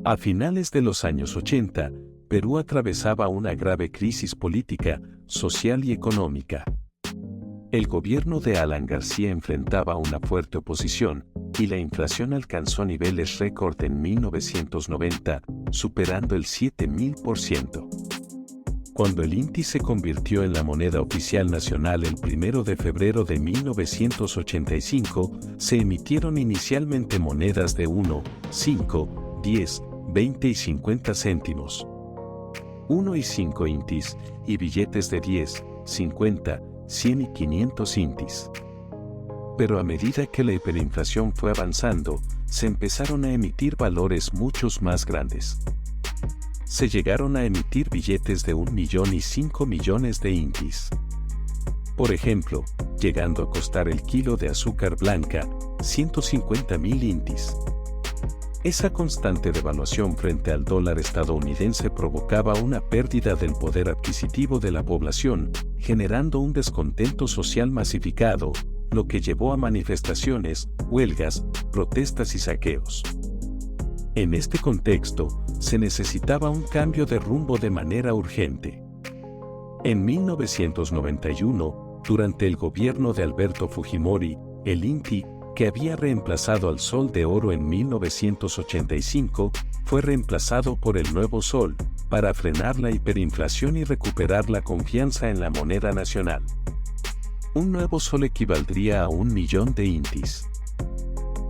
A finales de los años 80, Perú atravesaba una grave crisis política, social y económica. El gobierno de Alan García enfrentaba una fuerte oposición, y la inflación alcanzó niveles récord en 1990, superando el 7.000%. Cuando el INTI se convirtió en la moneda oficial nacional el 1 de febrero de 1985, se emitieron inicialmente monedas de 1, 5, 10, 20 y 50 céntimos, 1 y 5 intis, y billetes de 10, 50, 100 y 500 intis. Pero a medida que la hiperinflación fue avanzando, se empezaron a emitir valores muchos más grandes. Se llegaron a emitir billetes de 1 millón y 5 millones de intis. Por ejemplo, llegando a costar el kilo de azúcar blanca, 150.000 intis. Esa constante devaluación frente al dólar estadounidense provocaba una pérdida del poder adquisitivo de la población, generando un descontento social masificado, lo que llevó a manifestaciones, huelgas, protestas y saqueos. En este contexto, se necesitaba un cambio de rumbo de manera urgente. En 1991, durante el gobierno de Alberto Fujimori, el INTI, que había reemplazado al Sol de Oro en 1985, fue reemplazado por el Nuevo Sol, para frenar la hiperinflación y recuperar la confianza en la moneda nacional. Un nuevo sol equivaldría a 1 millón de intis.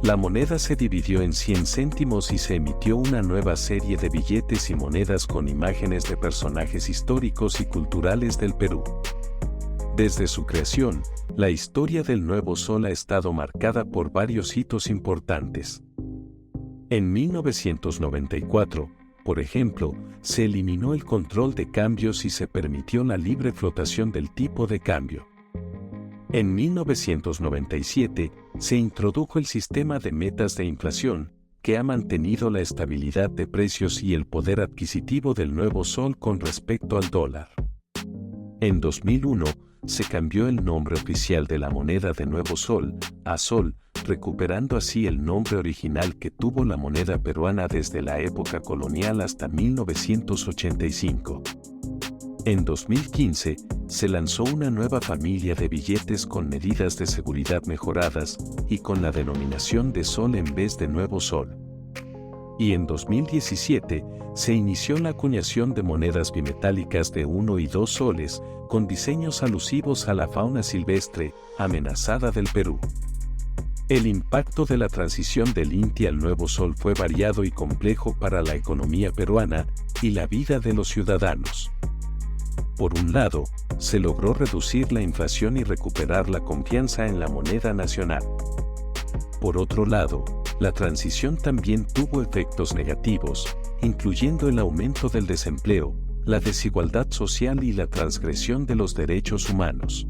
La moneda se dividió en 100 céntimos y se emitió una nueva serie de billetes y monedas con imágenes de personajes históricos y culturales del Perú. Desde su creación, la historia del nuevo sol ha estado marcada por varios hitos importantes. En 1994, por ejemplo, se eliminó el control de cambios y se permitió la libre flotación del tipo de cambio. En 1997, se introdujo el sistema de metas de inflación, que ha mantenido la estabilidad de precios y el poder adquisitivo del nuevo sol con respecto al dólar. En 2001, se cambió el nombre oficial de la moneda de Nuevo Sol a Sol, recuperando así el nombre original que tuvo la moneda peruana desde la época colonial hasta 1985. En 2015, se lanzó una nueva familia de billetes con medidas de seguridad mejoradas y con la denominación de Sol en vez de Nuevo Sol. Y en 2017, se inició la acuñación de monedas bimetálicas de 1 y 2 soles, con diseños alusivos a la fauna silvestre, amenazada del Perú. El impacto de la transición del INTI al Nuevo Sol fue variado y complejo para la economía peruana y la vida de los ciudadanos. Por un lado, se logró reducir la inflación y recuperar la confianza en la moneda nacional. Por otro lado, la transición también tuvo efectos negativos, incluyendo el aumento del desempleo, la desigualdad social y la transgresión de los derechos humanos.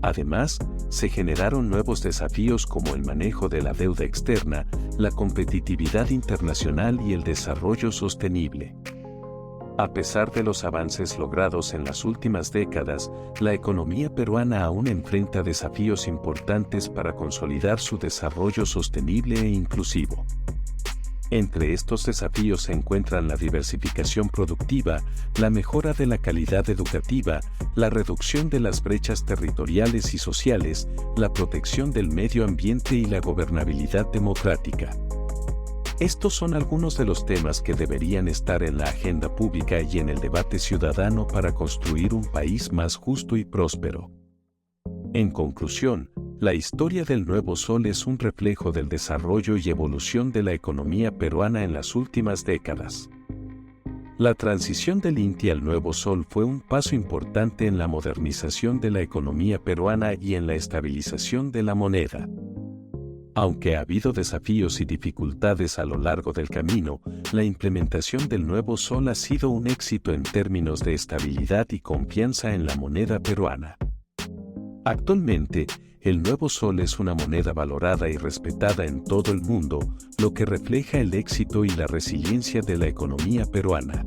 Además, se generaron nuevos desafíos como el manejo de la deuda externa, la competitividad internacional y el desarrollo sostenible. A pesar de los avances logrados en las últimas décadas, la economía peruana aún enfrenta desafíos importantes para consolidar su desarrollo sostenible e inclusivo. Entre estos desafíos se encuentran la diversificación productiva, la mejora de la calidad educativa, la reducción de las brechas territoriales y sociales, la protección del medio ambiente y la gobernabilidad democrática. Estos son algunos de los temas que deberían estar en la agenda pública y en el debate ciudadano para construir un país más justo y próspero. En conclusión, la historia del Nuevo Sol es un reflejo del desarrollo y evolución de la economía peruana en las últimas décadas. La transición del INTI al Nuevo Sol fue un paso importante en la modernización de la economía peruana y en la estabilización de la moneda. Aunque ha habido desafíos y dificultades a lo largo del camino, la implementación del Nuevo Sol ha sido un éxito en términos de estabilidad y confianza en la moneda peruana. Actualmente, el Nuevo Sol es una moneda valorada y respetada en todo el mundo, lo que refleja el éxito y la resiliencia de la economía peruana.